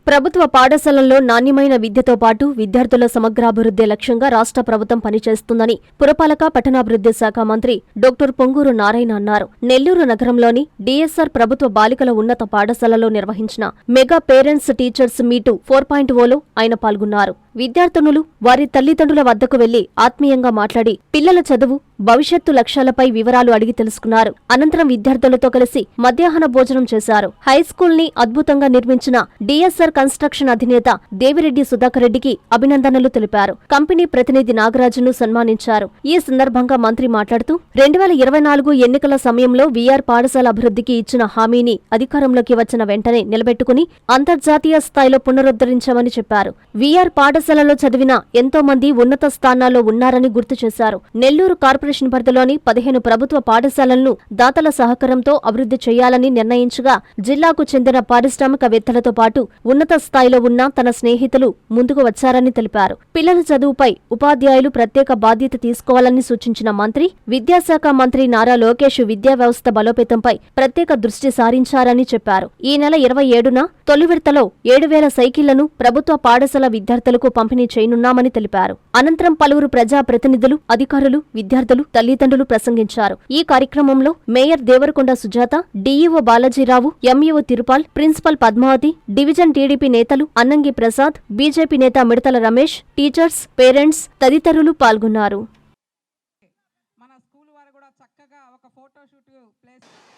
ప్రభుత్వ పాఠశాలల్లో నాణ్యమైన విద్యతో పాటు విద్యార్థుల సమగ్రాభివృద్ధి లక్ష్యంగా రాష్ట్ర ప్రభుత్వం పనిచేస్తుందని పురపాలక పట్టణాభివృద్ధి శాఖ మంత్రి డాక్టర్ పొంగూరు నారాయణ అన్నారు. నెల్లూరు నగరంలోని డీఎస్ఆర్ ప్రభుత్వ బాలికల ఉన్నత పాఠశాలలో నిర్వహించిన మెగా పేరెంట్స్ టీచర్స్ మీటు 4.0లో ఆయన పాల్గొన్నారు. విద్యార్థినులు వారి తల్లిదండ్రుల వద్దకు వెళ్లి ఆత్మీయంగా మాట్లాడి పిల్లల చదువు, భవిష్యత్తు లక్ష్యాలపై వివరాలు అడిగి తెలుసుకున్నారు. అనంతరం విద్యార్థులతో కలిసి మధ్యాహ్న భోజనం చేశారు. హైస్కూల్ ని అద్భుతంగా నిర్మించిన డీఎస్ఆర్ కన్స్ట్రక్షన్ అధినేత దేవిరెడ్డి సుధాకర్ రెడ్డికి అభినందనలు తెలిపారు. కంపెనీ ప్రతినిధి నాగరాజును సన్మానించారు. ఈ సందర్భంగా మంత్రి మాట్లాడుతూ 2024 ఎన్నికల సమయంలో వీఆర్ పాఠశాల అభివృద్ధికి ఇచ్చిన హామీని అధికారంలోకి వచ్చిన వెంటనే నిలబెట్టుకుని అంతర్జాతీయ స్థాయిలో పునరుద్ధరించామని చెప్పారు. వీఆర్ పాఠశాలలో చదివిన ఎంతో మంది ఉన్నత స్థానాల్లో ఉన్నారని గుర్తు చేశారు. నెల్లూరు కార్పొరేషన్ పరిధిలోని 15 ప్రభుత్వ పాఠశాలలను దాతల సహకారంతో అభివృద్ధి చేయాలని నిర్ణయించగా జిల్లాకు చెందిన పారిశ్రామికవేత్తలతో పాటు ఉన్నత స్థాయిలో ఉన్న తన స్నేహితులు ముందుకు వచ్చారని తెలిపారు. పిల్లల చదువుపై ఉపాధ్యాయులు ప్రత్యేక బాధ్యత తీసుకోవాలని సూచించిన మంత్రి, విద్యాశాఖ మంత్రి నారా లోకేష్ విద్యా వ్యవస్థ బలోపేతంపై ప్రత్యేక దృష్టి సారించారని చెప్పారు. ఈ నెల 27న తొలి విడతలో 7,000 సైకిళ్లను ప్రభుత్వ పాఠశాల విద్యార్థులకు పంపిణీ చేయనున్నామని తెలిపారు. అనంతరం పలువురు ప్రజా ప్రతినిధులు, అధికారులు, విద్యార్థులు, తల్లిదండ్రులు ప్రసంగించారు. ఈ కార్యక్రమంలో mayor Devarakonda Sujatha, DEO Balaji Rao, MEO Tirupal, principal Padmavathi, division TDP నేతలు అన్నంగి ప్రసాద్, బీజేపీ నేత మిడతల రమేష్, టీచర్స్, పేరెంట్స్ తదితరులు పాల్గొన్నారు.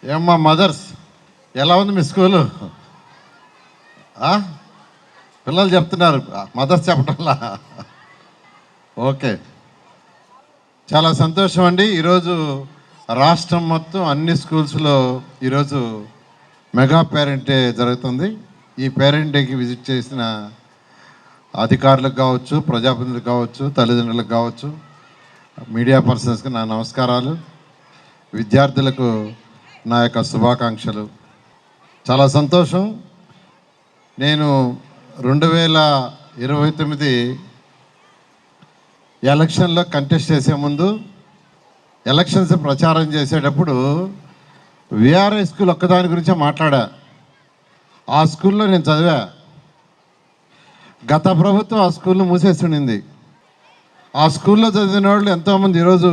ఏమ్మా మదర్స్, ఎలా ఉంది మీ స్కూలు? పిల్లలు చెప్తున్నారు, మదర్స్ చెప్పటంలా. ఓకే, చాలా సంతోషం అండి. ఈరోజు రాష్ట్రం మొత్తం అన్ని స్కూల్స్లో ఈరోజు మెగా పేరెంట్ డే జరుగుతుంది. ఈ పేరెంట్ డేకి విజిట్ చేసిన అధికారులకు కావచ్చు, ప్రజాప్రతినిధులకు కావచ్చు, తల్లిదండ్రులకు కావచ్చు, మీడియా పర్సన్స్కి నా నమస్కారాలు. విద్యార్థులకు నా యొక్క శుభాకాంక్షలు. చాలా సంతోషం. నేను 2029 ఎలక్షన్లో కంటెస్ట్ చేసే ముందు ఎలక్షన్స్ ప్రచారం చేసేటప్పుడు విఆర్ఐ స్కూల్ ఒక్కదాని గురించే మాట్లాడా. ఆ స్కూల్లో నేను చదివా. గత ప్రభుత్వం ఆ స్కూల్ను మూసేస్తుండింది. ఆ స్కూల్లో చదివిన వాళ్ళు ఎంతోమంది ఈరోజు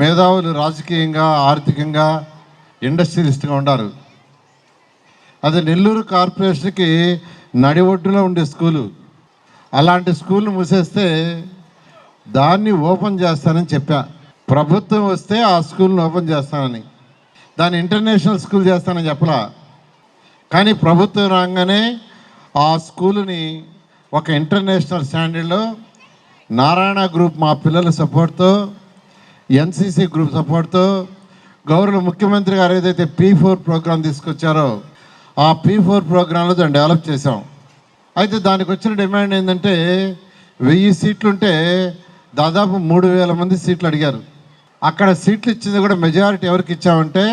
మేధావులు, రాజకీయంగా, ఆర్థికంగా, ఇండస్ట్రియలిస్ట్గా ఉన్నారు. అది నెల్లూరు కార్పొరేషన్కి నడి ఒడ్డులో ఉండే స్కూలు. అలాంటి స్కూల్ను మూసేస్తే దాన్ని ఓపెన్ చేస్తానని చెప్పా. ప్రభుత్వం వస్తే ఆ స్కూల్ని ఓపెన్ చేస్తానని, దాన్ని ఇంటర్నేషనల్ స్కూల్ చేస్తానని చెప్పలా. కానీ ప్రభుత్వం రాగానే ఆ స్కూలుని ఒక ఇంటర్నేషనల్ స్టాండర్డ్లో నారాయణ గ్రూప్ మా పిల్లల సపోర్ట్తో, ఎన్సీసీ గ్రూప్ సపోర్ట్తో, గౌరవ ముఖ్యమంత్రి గారు ఏదైతే P4 ప్రోగ్రాం తీసుకొచ్చారో ఆ P4 ప్రోగ్రాంలో దాన్ని డెవలప్ చేసాం. అయితే దానికి వచ్చిన డిమాండ్ ఏంటంటే 1000 సీట్లుంటే దాదాపు 3,000 మంది సీట్లు అడిగారు. అక్కడ సీట్లు ఇచ్చింది కూడా మెజారిటీ ఎవరికి ఇచ్చామంటే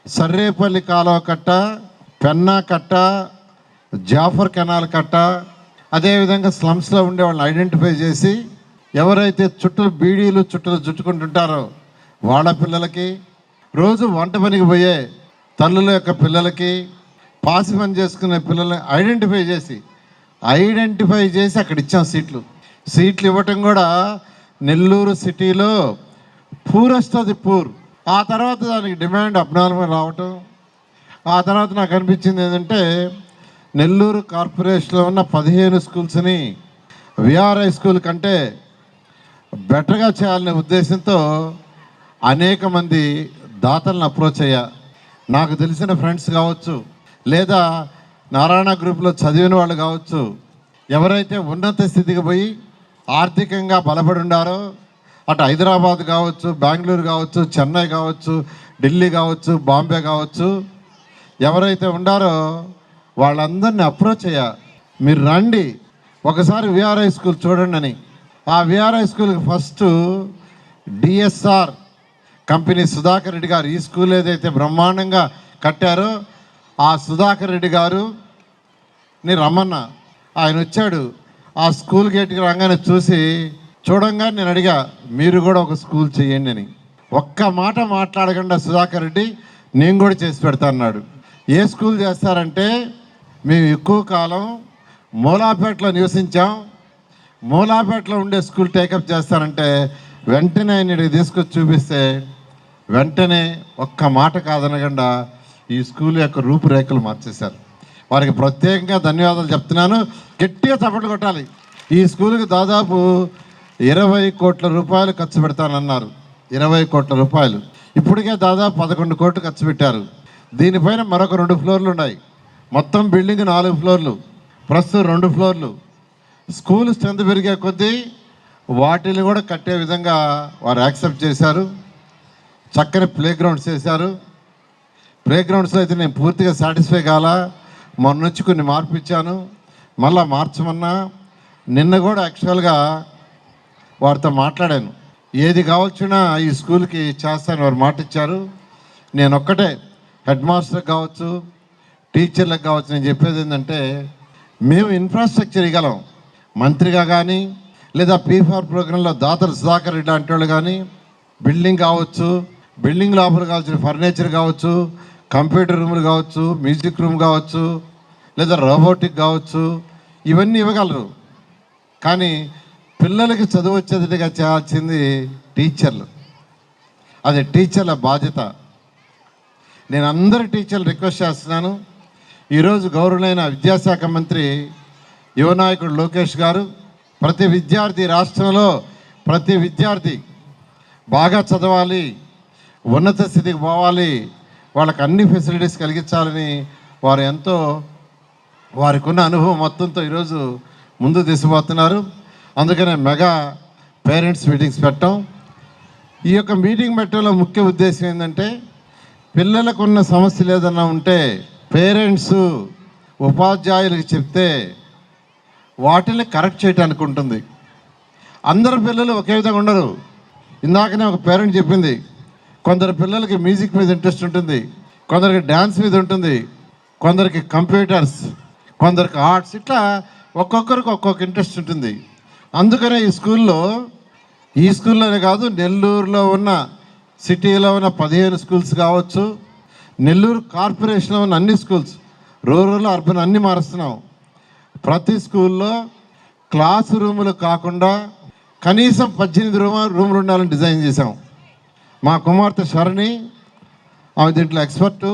సర్రేపల్లి కాలువ కట్ట, పెన్నా కట్ట, జాఫర్ కెనాల్ కట్ట, అదేవిధంగా స్లమ్స్లో ఉండే వాళ్ళని ఐడెంటిఫై చేసి ఎవరైతే బీడీలు చుట్టలు చుట్టుకుంటుంటారో వాళ్ళ పిల్లలకి, రోజు వంట పనికి పోయే తల్లుల యొక్క పిల్లలకి, పాసి పని చేసుకునే పిల్లల్ని ఐడెంటిఫై చేసి అక్కడ ఇచ్చాం సీట్లు ఇవ్వటం కూడా నెల్లూరు సిటీలో పూరెస్ట్ ఆఫ్ ది పూర్. ఆ తర్వాత దానికి డిమాండ్ అబ్నార్మల్ రావటం. ఆ తర్వాత నాకు అనిపించింది ఏంటంటే నెల్లూరు కార్పొరేషన్లో ఉన్న 15 స్కూల్స్ని విఆర్ఐ స్కూల్ కంటే బెటర్గా చేయాలనే ఉద్దేశంతో అనేక మంది దాతలను అప్రోచ్ అయ్యా. నాకు తెలిసిన ఫ్రెండ్స్ కావచ్చు, లేదా నారాయణ గ్రూప్లో చదివిన వాళ్ళు కావచ్చు, ఎవరైతే ఉన్నత స్థితికి పోయి ఆర్థికంగా బలపడి ఉండారో, అటు హైదరాబాద్ కావచ్చు, బెంగళూరు కావచ్చు, చెన్నై కావచ్చు, ఢిల్లీ కావచ్చు, బాంబే కావచ్చు, ఎవరైతే ఉండారో వాళ్ళందరినీ అప్రోచ్ అయ్యా. మీరు రండి, ఒకసారి విఆర్ఐ స్కూల్ చూడండి అని. ఆ విఆర్ఐ స్కూల్కి first DSR company Sudhakar Reddy గారు ఈ స్కూల్ ఏదైతే బ్రహ్మాండంగా కట్టారో ఆ సుధాకర్ రెడ్డి గారుని రమ్మన్నా. ఆయన వచ్చాడు. ఆ స్కూల్ గేట్కి రాగానే చూడంగా నేను అడిగా, మీరు కూడా ఒక స్కూల్ చేయండి అని. ఒక్క మాట మాట్లాడకుండా సుధాకర్ రెడ్డి నేను కూడా చేసి పెడతా అన్నాడు. ఏ స్కూల్ చేస్తారంటే మేము ఎక్కువ కాలం మూలాపేటలో నివసించాం, మూలాపేటలో ఉండే స్కూల్ టేకప్ చేస్తానంటే వెంటనే ఆయనకి తీసుకొచ్చి చూపిస్తే వెంటనే ఒక్క మాట కాదనకుండా ఈ స్కూల్ యొక్క రూపురేఖలు మార్చేశారు. వారికి ప్రత్యేకంగా ధన్యవాదాలు చెప్తున్నాను. గట్టిగా చప్పట్లు కొట్టాలి. ఈ స్కూల్కి దాదాపు 20 కోట్ల రూపాయలు ఖర్చు పెడతానన్నారు. 20 కోట్ల రూపాయలు. ఇప్పటికే దాదాపు 11 కోట్లు ఖర్చు పెట్టారు. దీనిపైన మరొక 2 ఫ్లోర్లు ఉన్నాయి. మొత్తం బిల్డింగ్ 4 ఫ్లోర్లు, ప్రస్తుతం 2 ఫ్లోర్లు. స్కూల్ స్ట్రెంత్ పెరిగే కొద్దీ వాటిని కూడా కట్టే విధంగా వారు యాక్సెప్ట్ చేశారు. చక్కని ప్లే గ్రౌండ్స్ చేశారు. ప్లే గ్రౌండ్స్లో అయితే నేను పూర్తిగా సాటిస్ఫై కాలా. మొన్న వచ్చి కొన్ని మార్పు ఇచ్చాను, మళ్ళా మార్చమన్నా. నిన్న కూడా యాక్చువల్గా వారితో మాట్లాడాను. ఏది కావచ్చునా ఈ స్కూల్కి చేస్తాను వారు మాట ఇచ్చారు. నేను ఒక్కటే హెడ్ మాస్టర్కి కావచ్చు, టీచర్లకు కావచ్చు, నేను చెప్పేది ఏంటంటే మేము ఇన్ఫ్రాస్ట్రక్చర్ ఇవ్వగలం. మంత్రిగా కానీ లేదా P4 ప్రోగ్రాంలో దాతలు సుధాకర్ రెడ్డి లాంటి వాళ్ళు కానీ బిల్డింగ్ కావచ్చు, బిల్డింగ్ లోపల కావాల్సిన ఫర్నిచర్ కావచ్చు, కంప్యూటర్ రూములు కావచ్చు, మ్యూజిక్ రూమ్ కావచ్చు, లేదా రోబోటిక్ కావచ్చు, ఇవన్నీ ఇవ్వగలరు. కానీ పిల్లలకి చదువు వచ్చేదిగా చేయాల్సింది టీచర్లు. అది టీచర్ల బాధ్యత. నేను అందరి టీచర్లు రిక్వెస్ట్ చేస్తున్నాను. ఈరోజు గౌరవులైన విద్యాశాఖ మంత్రి యువ నాయకుడు లోకేష్ గారు ప్రతి విద్యార్థి, రాష్ట్రంలో ప్రతి విద్యార్థి బాగా చదవాలి, ఉన్నత స్థితికి పోవాలి, వాళ్ళకి అన్ని ఫెసిలిటీస్ కలిగించాలని వారు ఎంతో వారికి ఉన్న అనుభవం మొత్తంతో ఈరోజు ముందు తీసుకుపోతున్నారు. అందుకనే మెగా పేరెంట్స్ మీటింగ్స్ పెట్టాం. ఈ యొక్క మీటింగ్ పెట్టడంలో ముఖ్య ఉద్దేశం ఏంటంటే పిల్లలకు ఉన్న సమస్యలు ఏదన్నా ఉంటే పేరెంట్స్ ఉపాధ్యాయులకు చెప్తే వాటిని కరెక్ట్ చేయడానికి ఉంటుంది. అందరు పిల్లలు ఒకే విధంగా ఉండరు. ఇందాకనే ఒక పేరెంట్ చెప్పింది, కొందరు పిల్లలకి మ్యూజిక్ మీద ఇంట్రెస్ట్ ఉంటుంది, కొందరికి డ్యాన్స్ మీద ఉంటుంది, కొందరికి కంప్యూటర్స్, కొందరికి ఆర్ట్స్, ఇట్లా ఒక్కొక్కరికి ఒక్కొక్క ఇంట్రెస్ట్ ఉంటుంది. అందుకనే ఈ స్కూల్లోనే కాదు, నెల్లూరులో ఉన్న సిటీలో ఉన్న 15 స్కూల్స్ కావచ్చు, నెల్లూరు కార్పొరేషన్లో ఉన్న అన్ని స్కూల్స్, రూరల్ అర్బన్ అన్నీ మారుస్తున్నాం. ప్రతి స్కూల్లో క్లాస్ రూములు కాకుండా కనీసం 18 రూములు ఉండాలని డిజైన్ చేశాం. మా కుమార్తె శరణి, ఆమె దీంట్లో ఎక్స్పర్టు,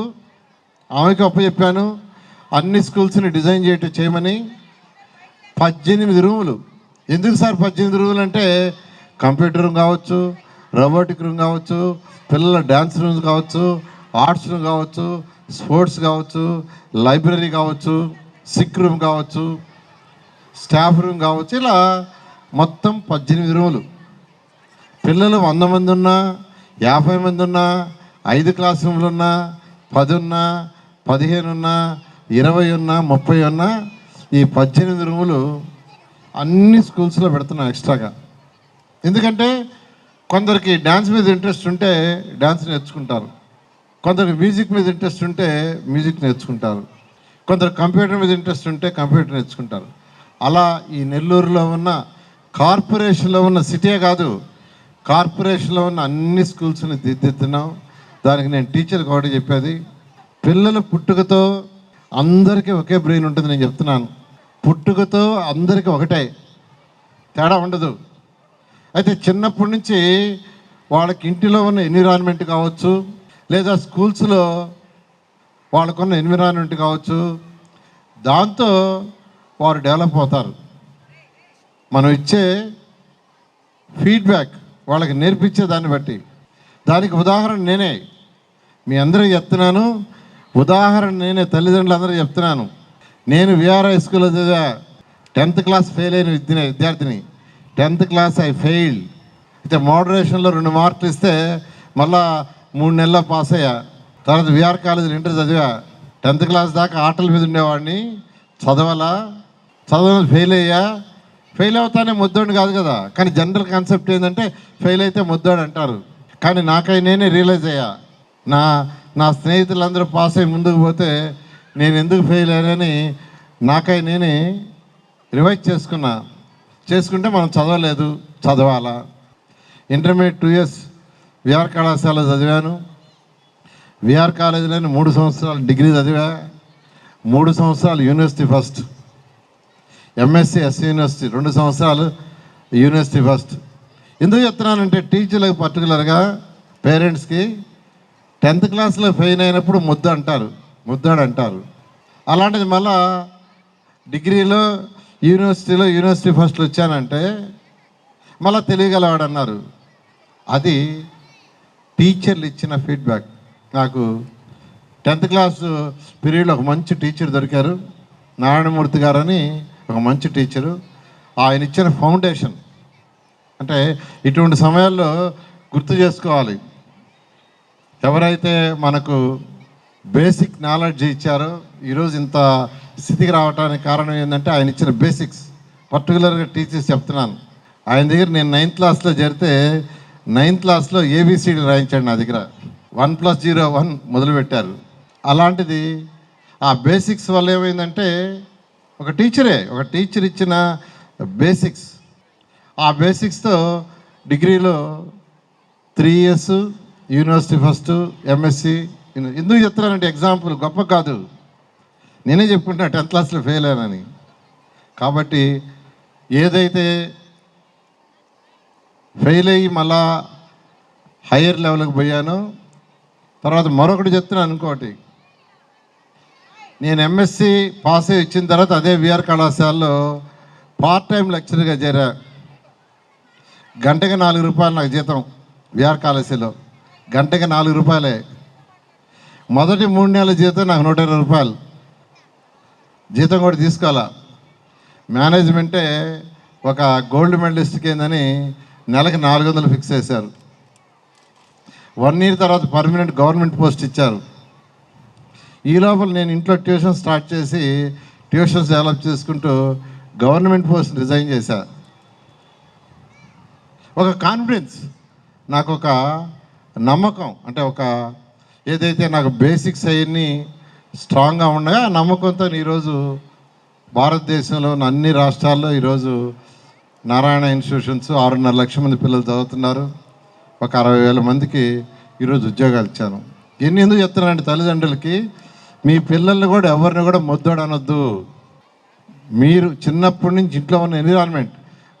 ఆమెకి అప్పచెప్పాను అన్ని స్కూల్స్ని డిజైన్ చేయమని. 18 రూములు. ఎందుకు సార్ 18 రూములు అంటే కంప్యూటర్ రూమ్ కావచ్చు, రోబోటిక్ రూమ్ కావచ్చు, పిల్లల డ్యాన్స్ రూమ్స్ కావచ్చు, ఆర్ట్స్ రూమ్ కావచ్చు, స్పోర్ట్స్ కావచ్చు, లైబ్రరీ కావచ్చు, సిక్ రూమ్ కావచ్చు, స్టాఫ్ రూమ్ కావచ్చు, ఇలా మొత్తం 18 రూములు. పిల్లలు 100 మంది ఉన్నా, 50 మంది ఉన్నా, 5 క్లాస్ రూమ్లు ఉన్నా, 10 ఉన్నా, 15 ఉన్నా, 20 ఉన్నా, 30 ఉన్నా, ఈ 18 రూములు అన్ని స్కూల్స్లో పెడుతున్నాం ఎక్స్ట్రాగా. ఎందుకంటే కొందరికి డ్యాన్స్ మీద ఇంట్రెస్ట్ ఉంటే డ్యాన్స్ నేర్చుకుంటారు, కొందరికి మ్యూజిక్ మీద ఇంట్రెస్ట్ ఉంటే మ్యూజిక్ నేర్చుకుంటారు, కొందరు కంప్యూటర్ మీద ఇంట్రెస్ట్ ఉంటే కంప్యూటర్ నేర్చుకుంటారు. అలా ఈ నెల్లూరులో ఉన్న కార్పొరేషన్లో ఉన్న సిటీయే కాదు, కార్పొరేషన్లో ఉన్న అన్ని స్కూల్స్ని దిద్దుతున్నాం. దానికి నేను టీచర్కి ఒకటి చెప్పేది, పిల్లల పుట్టుకతో అందరికీ ఒకే బ్రెయిన్ ఉంటుంది. నేను చెప్తున్నాను, పుట్టుకతో అందరికీ ఒకటే, తేడా ఉండదు. అయితే చిన్నప్పటి నుంచి వాళ్ళకి ఇంటిలో ఉన్న ఎన్విరాన్మెంట్ కావచ్చు, లేదా స్కూల్స్లో వాళ్ళకున్న ఎన్విరాన్మెంట్ కావచ్చు, దాంతో వారు డెవలప్ అవుతారు. మనం ఇచ్చే ఫీడ్బ్యాక్ వాళ్ళకి నేర్పించే దాన్ని బట్టి. దానికి ఉదాహరణ నేనే, మీ అందరికీ చెప్తున్నాను, ఉదాహరణ నేనే, తల్లిదండ్రులందరూ చెప్తున్నాను. నేను విఆర్ హై స్కూల్లో చదివా, 10th క్లాస్ ఫెయిల్ అయిన విద్యార్థిని. 10th class I fail. అయితే మోడరేషన్లో 2 మార్కులు ఇస్తే మళ్ళా 3 నెలల్లో పాస్ అయ్యా. తర్వాత విఆర్ కాలేజీలో ఇంటర్ చదివా. 10th క్లాస్ దాకా ఆటల మీద ఉండేవాడిని, చదవని ఫెయిల్ అయ్యా. ఫెయిల్ అవుతానే ముద్దోడిని కాదు కదా, కానీ జనరల్ కాన్సెప్ట్ ఏంటంటే ఫెయిల్ అయితే ముద్దోడు అంటారు. కానీ నాకై నేనే రియలైజ్ అయ్యా, నా స్నేహితులందరూ పాస్ అయ్యి ముందుకు పోతే నేను ఎందుకు ఫెయిల్ అయ్యానని నాకై నేనే రివైజ్ చేసుకుంటే మనం చదవాలా. ఇంటర్మీడియట్ 2 years విఆర్ కళాశాల చదివాను. విఆర్ కాలేజీలోని 3 సంవత్సరాలు డిగ్రీ చదివా, 3 సంవత్సరాలు university first. MSc S university 2 సంవత్సరాలు యూనివర్సిటీ ఫస్ట్. ఎందుకు చెప్తున్నానంటే టీచర్లకు పర్టికులర్గా పేరెంట్స్కి 10th క్లాస్లో ఫెయిల్ అయినప్పుడు ముద్దాడు అంటారు. అలాంటిది మళ్ళా డిగ్రీలో యూనివర్సిటీ ఫస్ట్లు వచ్చానంటే మళ్ళీ తెలియగలవాడు అన్నారు. అది టీచర్లు ఇచ్చిన ఫీడ్బ్యాక్. నాకు 10th క్లాస్ పీరియడ్లో ఒక మంచి టీచర్ దొరికారు, నారాయణమూర్తి గారు అని ఒక మంచి టీచరు. ఆయన ఇచ్చిన ఫౌండేషన్ అంటే ఇటువంటి సమయాల్లో గుర్తు చేసుకోవాలి. ఎవరైతే మనకు బేసిక్ నాలెడ్జ్ ఇచ్చారో ఈరోజు ఇంత స్థితికి రావడానికి కారణం ఏంటంటే ఆయన ఇచ్చిన బేసిక్స్. పర్టికులర్గా టీచర్స్ చెప్తున్నాను. ఆయన దగ్గర నేను 9th క్లాస్లో చేరితే 9th క్లాస్లో ఏబిసిడి రాయించాడు నా దగ్గర. 1+0 1 మొదలుపెట్టారు. అలాంటిది ఆ బేసిక్స్ వల్ల ఏమైందంటే ఒక టీచర్ ఇచ్చిన బేసిక్స్, ఆ బేసిక్స్తో డిగ్రీలో 3 years యూనివర్సిటీ ఫస్ట్, ఎంఎస్సి. ఎందుకు చెప్తున్నానంటే ఎగ్జాంపుల్ గొప్ప కాదు, నేనే చెప్పుకుంటున్నా 10th క్లాస్లో ఫెయిల్ అయ్యానని. కాబట్టి ఏదైతే ఫెయిల్ అయ్యి మళ్ళా హయ్యర్ లెవెల్కి పోయానో, తర్వాత మరొకటి చెప్తున్నాను ఇంకోటి. నేను ఎంఎస్సి పాస్ అయ్యి ఇచ్చిన తర్వాత అదే విఆర్ కళాశాలలో పార్ట్ టైం లెక్చరర్గా చేరా. గంటకి 4 రూపాయలు నాకు జీతం. విఆర్ కళాశాలలో గంటకి 4 రూపాయలే. మొదటి 3 నెలల జీతం నాకు 120 రూపాయలు జీతం కూడా తీసుకోవాలా. మేనేజ్మెంటే ఒక గోల్డ్ మెడలిస్ట్కి ఏందని నెలకు 400 ఫిక్స్ చేశారు. 1 year తర్వాత పర్మనెంట్ గవర్నమెంట్ పోస్ట్ ఇచ్చారు. ఈ లోపల నేను ఇంట్లో ట్యూషన్ స్టార్ట్ చేసి ట్యూషన్స్ డెవలప్ చేసుకుంటూ గవర్నమెంట్ పోస్ట్ రిజైన్ చేశా. ఒక కాన్ఫిడెన్స్, నాకు ఒక నమ్మకం, అంటే ఒక ఏదైతే నాకు బేసిక్స్ అవన్నీ స్ట్రాంగ్గా ఉన్నాయో ఆ నమ్మకంతో ఈరోజు భారతదేశంలో అన్ని రాష్ట్రాల్లో ఈరోజు నారాయణ ఇన్స్టిట్యూషన్స్ 6.5 లక్షల మంది పిల్లలు చదువుతున్నారు. ఒక 60,000 మందికి ఈరోజు ఉద్యోగాలు ఇచ్చాను. ఎందుకు చెప్తున్నానంటే తల్లిదండ్రులకి, మీ పిల్లల్ని కూడా ఎవరిని కూడా ముద్దోడు అనొద్దు. మీరు చిన్నప్పటి నుంచి ఇంట్లో ఉన్న ఎన్విరాన్మెంట్,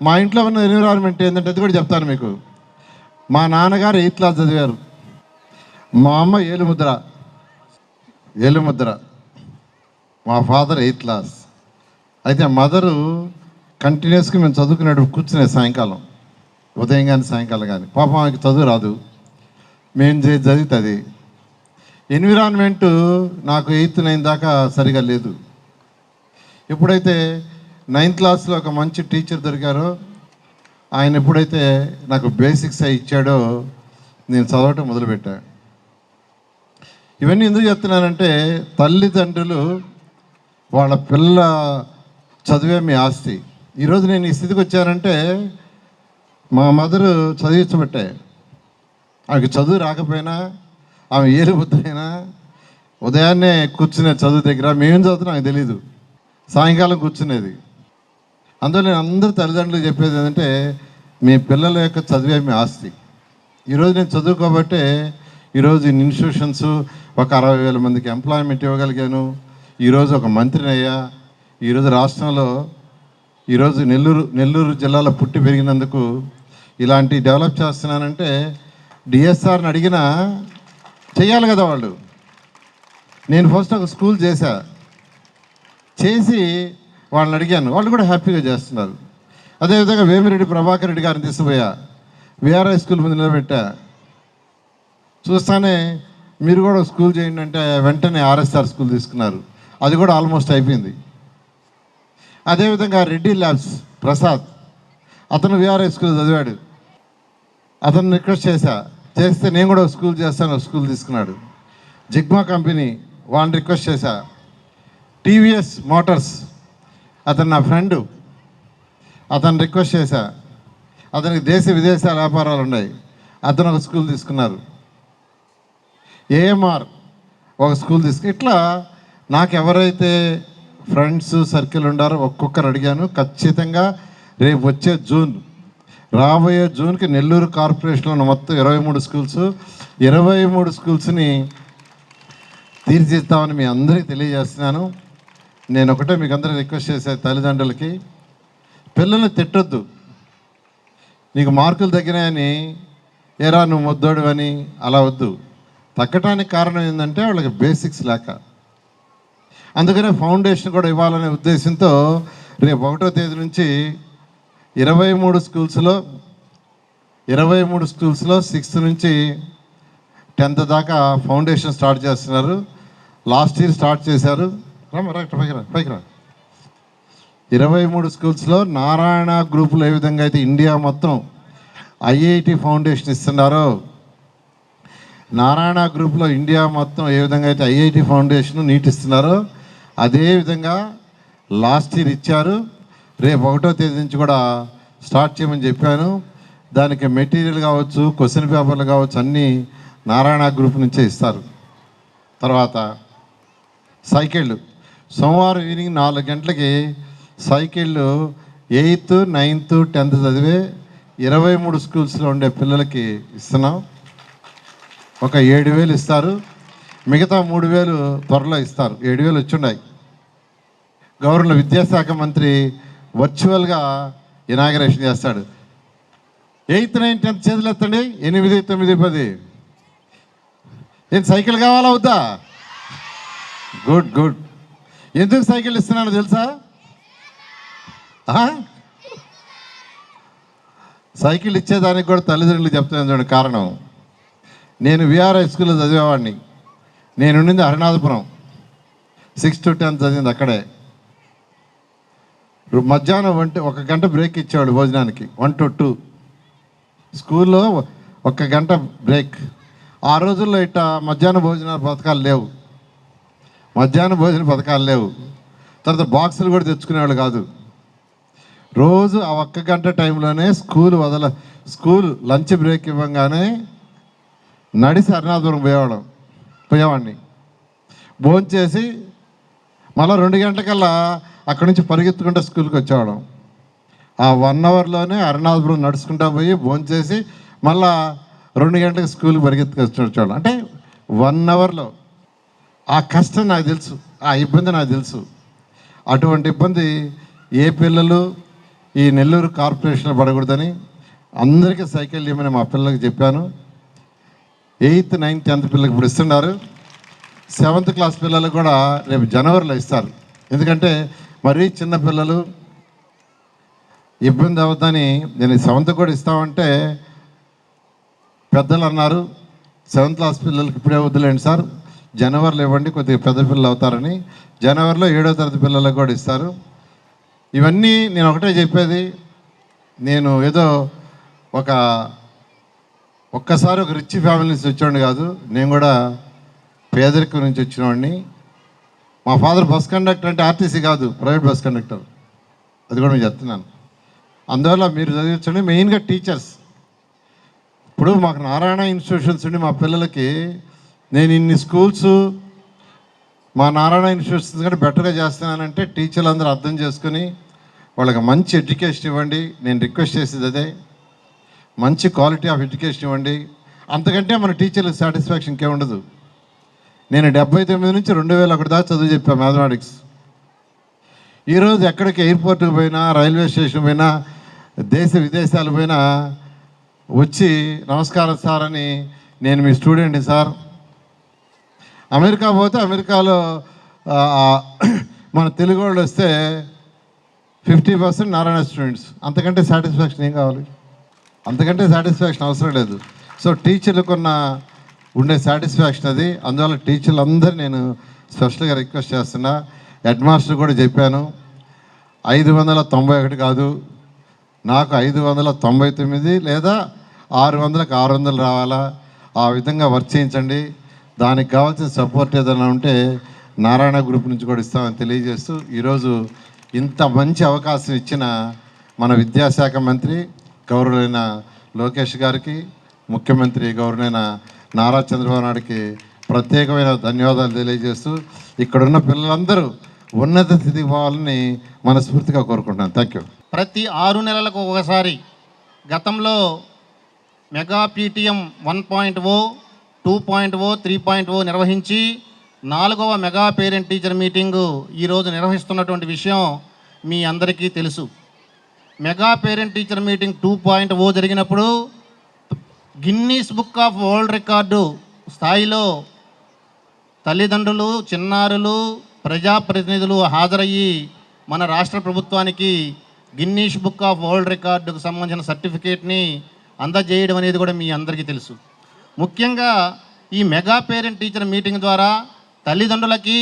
మా ఇంట్లో ఉన్న ఎన్విరాన్మెంట్ ఏంటంటే అది కూడా చెప్తాను మీకు. మా నాన్నగారు 8th క్లాస్ చదివారు, మా అమ్మ ఏలుముద్ర, మా ఫాదర్ 8th క్లాస్. అయితే మదరు కంటిన్యూస్గా మేము చదువుకునేటప్పుడు కూర్చునే సాయంకాలం, ఉదయం కానీ సాయంకాలం కానీ. పాపం ఆమెకి చదువు రాదు, మేము చదువుతుంది. ఎన్విరాన్మెంటు నాకు 8th 9 దాకా సరిగా లేదు. ఎప్పుడైతే 9th క్లాస్లో ఒక మంచి టీచర్ దొరికారో, ఆయన ఎప్పుడైతే నాకు బేసిక్స్ అయి ఇచ్చాడో నేను చదవటం మొదలుపెట్టాను. ఇవన్నీ ఎందుకు చెప్తున్నానంటే తల్లిదండ్రులు వాళ్ళ పిల్ల చదివే మీ ఆస్తి. ఈరోజు నేను ఈ స్థితికి వచ్చానంటే మా మదరు చదివించబట్టే. ఆమెకి చదువు రాకపోయినా, ఆమె ఏలుబుద్దైనా ఉదయాన్నే కూర్చునే చదువు దగ్గర మేమేం చదువుతున్నా నాకు తెలీదు, సాయంకాలం కూర్చునేది. అందులో నేను అందరూ తల్లిదండ్రులు చెప్పేది ఏంటంటే మీ పిల్లల యొక్క చదివే మీ ఆస్తి. ఈరోజు నేను చదువుకోబట్టే ఈరోజు ఇన్స్టిట్యూషన్స్ ఒక 60,000 మందికి ఎంప్లాయ్మెంట్ ఇవ్వగలిగాను. ఈరోజు ఒక మంత్రిని అయ్యా. ఈరోజు రాష్ట్రంలో ఈరోజు నెల్లూరు జిల్లాలో పుట్టి పెరిగినందుకు ఇలాంటి డెవలప్ చేస్తున్నానంటే డిఎస్ఆర్ని అడిగినా చెయ్యాలి కదా వాళ్ళు. నేను ఫస్ట్ ఒక స్కూల్ చేసి వాళ్ళని అడిగాను, వాళ్ళు కూడా హ్యాపీగా చేస్తున్నారు. అదేవిధంగా వేమిరెడ్డి ప్రభాకర్ రెడ్డి గారిని తీసుకుపోయా, విఆర్ఐ స్కూల్ ముందు నిలబెట్టా. చూస్తానే మీరు కూడా స్కూల్ చేయండి అంటే వెంటనే ఆర్ఎస్ఆర్ స్కూల్ తీసుకున్నారు, అది కూడా ఆల్మోస్ట్ అయిపోయింది. అదేవిధంగా రెడ్డి ల్యాబ్స్ ప్రసాద్, అతను విఆర్ఐ స్కూల్ చదివాడు, అతను రిక్వెస్ట్ చేస్తే నేను కూడా స్కూల్ చేస్తాను, స్కూల్ తీసుకున్నాడు. జిగ్మా కంపెనీ వాళ్ళని రిక్వెస్ట్ చేశా. టీవీఎస్ మోటార్స్, అతను నా ఫ్రెండు, అతను రిక్వెస్ట్ చేశా. అతనికి దేశ విదేశాల వ్యాపారాలు ఉన్నాయి, అతను ఒక స్కూల్ తీసుకున్నారు. ఏఎంఆర్ ఒక స్కూల్ ఇట్లా నాకు ఎవరైతే ఫ్రెండ్స్ సర్కిల్ ఉండారో ఒక్కొక్కరు అడిగాను. ఖచ్చితంగా రేపు వచ్చే రాబోయే జూన్కి నెల్లూరు కార్పొరేషన్లో ఉన్న మొత్తం 23 స్కూల్స్ని తీర్చిదిద్దామని మీ అందరికీ తెలియజేస్తున్నాను. నేను ఒకటే మీకు అందరూ రిక్వెస్ట్ చేసే తల్లిదండ్రులకి, పిల్లల్ని తిట్టొద్దు. నీకు మార్కులు తగ్గినాయని ఏరా నువ్వు ముద్దోడు అని అలా వద్దు. తగ్గటానికి కారణం ఏంటంటే వాళ్ళకి బేసిక్స్ లేక. అందుకనే ఫౌండేషన్ కూడా ఇవ్వాలనే ఉద్దేశంతో రేపు 1వ తేదీ నుంచి 23 స్కూల్స్లో 6th నుంచి 10th దాకా ఫౌండేషన్ స్టార్ట్ చేస్తున్నారు. లాస్ట్ ఇయర్ స్టార్ట్ చేశారు. పైకి రా. 23 స్కూల్స్లో నారాయణ గ్రూపులో ఏ విధంగా అయితే ఇండియా మొత్తం ఐఐటి ఫౌండేషన్ ఇస్తున్నారో, నారాయణ గ్రూప్లో ఇండియా మొత్తం ఏ విధంగా అయితే ఐఐటి ఫౌండేషన్ నీట్ ఇస్తున్నారో, అదేవిధంగా లాస్ట్ ఇయర్ ఇచ్చారు. రేపు 1వ తేదీ నుంచి కూడా స్టార్ట్ చేయమని చెప్పాను. దానికి మెటీరియల్ కావచ్చు, క్వశ్చన్ పేపర్లు కావచ్చు, అన్నీ నారాయణ గ్రూప్ నుంచే ఇస్తారు. తర్వాత సైకిళ్ళు సోమవారం ఈవినింగ్ 4 గంటలకి సైకిళ్ళు 8th, 9th, 10th చదివే 23 స్కూల్స్లో ఉండే పిల్లలకి ఇస్తున్నాం. ఒక 7,000 ఇస్తారు. మిగతా 3,000 త్వరలో ఇస్తారు. 7,000 వచ్చున్నాయి. గవర్నర్ విద్యాశాఖ మంత్రి వర్చువల్గా ఇనాగరేషన్ చేస్తాడు. 8th, 9th, 10th చేతులు ఎత్తండి. 8, 9, 10. ఏం సైకిల్ కావాలా వద్దా? గుడ్. ఎందుకు సైకిల్ ఇస్తున్నాను తెలుసా? సైకిల్ ఇచ్చేదానికి కూడా తల్లిదండ్రులు చెప్తున్నాను చూడండి కారణం. నేను విఆర్ హై స్కూల్లో చదివేవాడిని. నేను ఉండింది హరినాథపురం. 6th to 10th చదివింది అక్కడే. మధ్యాహ్నం 1 గంట బ్రేక్ ఇచ్చేవాడు భోజనానికి. 1 to 2 స్కూల్లో 1 గంట బ్రేక్. ఆ రోజుల్లో ఇట్లా మధ్యాహ్న భోజన పథకాలు లేవు. తర్వాత బాక్సులు కూడా తెచ్చుకునేవాళ్ళు కాదు. రోజు ఆ 1 గంట టైంలోనే స్కూల్ లంచ్ బ్రేక్ ఇవ్వగానే నడిసి హరినాథపురం పోయేవాడిని. భోంచేసి మళ్ళీ 2 గంటలకల్లా అక్కడి నుంచి పరిగెత్తుకుంటూ స్కూల్కి వచ్చేవాళ్ళం. ఆ 1 అవర్లోనే హరినాథపురం నడుచుకుంటా పోయి భోంచేసి మళ్ళా 2 గంటలకు స్కూల్కి పరిగెత్తుకొచ్చేవాళ్ళం. అంటే 1 అవర్లో. ఆ కష్టం నాకు తెలుసు, ఆ ఇబ్బంది నాకు తెలుసు. అటువంటి ఇబ్బంది ఏ పిల్లలు ఈ నెల్లూరు కార్పొరేషన్లో పడకూడదని అందరికీ సైకిల్ ఇవ్వమని మా పిల్లలకి చెప్పాను. 8th, 9th, 10th పిల్లలకి ఇప్పుడు ఇస్తున్నారు. 7th క్లాస్ పిల్లలు కూడా రేపు జనవరిలో ఇస్తారు. ఎందుకంటే మరీ చిన్న పిల్లలు ఇబ్బంది అవుతుందని నేను 7th కూడా ఇస్తామంటే పెద్దలు అన్నారు 7th క్లాస్ పిల్లలకి ఇప్పుడే వద్దులేండి సార్, జనవరిలో ఇవ్వండి, కొద్దిగా పెద్ద పిల్లలు అవుతారని. జనవరిలో 7వ తరగతి పిల్లలకు కూడా ఇస్తారు. ఇవన్నీ నేను ఒకటే చెప్పేది, నేను ఏదో ఒక్కసారి ఒక రిచ్ ఫ్యామిలీ నుంచి వచ్చేవాడిని కాదు. నేను కూడా పేదరికం నుంచి వచ్చినవాడిని. మా ఫాదర్ బస్ కండక్టర్, అంటే ఆర్టీసీ కాదు, ప్రైవేట్ బస్ కండక్టర్. అది కూడా నేను చెప్తున్నాను. అందువల్ల మీరు చదివించండి. మెయిన్గా టీచర్స్. ఇప్పుడు మాకు నారాయణ ఇన్స్టిట్యూషన్స్ ఉండి మా పిల్లలకి నేను ఇన్ని స్కూల్స్ మా నారాయణ ఇన్స్టిట్యూషన్స్ కంటే బెటర్గా చేస్తున్నానంటే టీచర్లు అందరూ అర్థం చేసుకుని వాళ్ళకి మంచి ఎడ్యుకేషన్ ఇవ్వండి. నేను రిక్వెస్ట్ చేసేది అదే, మంచి క్వాలిటీ ఆఫ్ ఎడ్యుకేషన్ ఇవ్వండి. అంతకంటే మన టీచర్లకు సాటిస్ఫాక్షన్ ఇంకేముండదు. నేను 79 నుంచి 2001 దాకా చదువు చెప్పాను మ్యాథమెటిక్స్. ఈరోజు ఎక్కడికి ఎయిర్పోర్ట్కి పోయినా, రైల్వే స్టేషన్ పోయినా, దేశ విదేశాలు పోయినా వచ్చి నమస్కారం సార్ అని, నేను మీ స్టూడెంట్ని సార్. అమెరికా పోతే అమెరికాలో మన తెలుగు వాళ్ళు వస్తే 50% నారాయణ స్టూడెంట్స్. అంతకంటే సాటిస్ఫాక్షన్ ఏం కావాలి? అంతకంటే సాటిస్ఫాక్షన్ అవసరం లేదు. సో టీచర్లకు ఉండే సాటిస్ఫాక్షన్ అది. అందువల్ల టీచర్లు అందరూ నేను స్పెషల్గా రిక్వెస్ట్ చేస్తున్నా. హెడ్ మాస్టర్ కూడా చెప్పాను, 591 కాదు, నాకు 599 లేదా 600కి 600 రావాలా, ఆ విధంగా వర్క్ చేయించండి. దానికి కావాల్సిన సపోర్ట్ ఏదైనా ఉంటే నారాయణ గ్రూప్ నుంచి కూడా ఇస్తామని తెలియజేస్తూ, ఈరోజు ఇంత మంచి అవకాశం ఇచ్చిన మన విద్యాశాఖ మంత్రి గౌరవైన లోకేష్ గారికి, ముఖ్యమంత్రి గౌరవైన నారా చంద్రబాబు నాయుడికి ప్రత్యేకమైన ధన్యవాదాలు తెలియజేస్తూ, ఇక్కడున్న పిల్లలందరూ ఉన్నత స్థితికి పోవాలని మనస్ఫూర్తిగా కోరుకుంటున్నాను. Thank you. ప్రతి 6 నెలలకు ఒకసారి గతంలో మెగా పీటీఎం 1.0, 2.0, 3.0 నిర్వహించి 4వ మెగా పేరెంట్ టీచర్ మీటింగు ఈరోజు నిర్వహిస్తున్నటువంటి విషయం మీ అందరికీ తెలుసు. మెగా పేరెంట్ టీచర్ మీటింగ్ 2.0 జరిగినప్పుడు Guinness book of world record స్థాయిలో తల్లిదండ్రులు, చిన్నారులు, ప్రజాప్రతినిధులు హాజరయ్యి మన రాష్ట్ర ప్రభుత్వానికి గిన్నీస్ బుక్ ఆఫ్ వరల్డ్ రికార్డుకు సంబంధించిన సర్టిఫికేట్ని అందజేయడం అనేది కూడా మీ అందరికీ తెలుసు. ముఖ్యంగా ఈ మెగా పేరెంట్ టీచర్ మీటింగ్ ద్వారా తల్లిదండ్రులకి,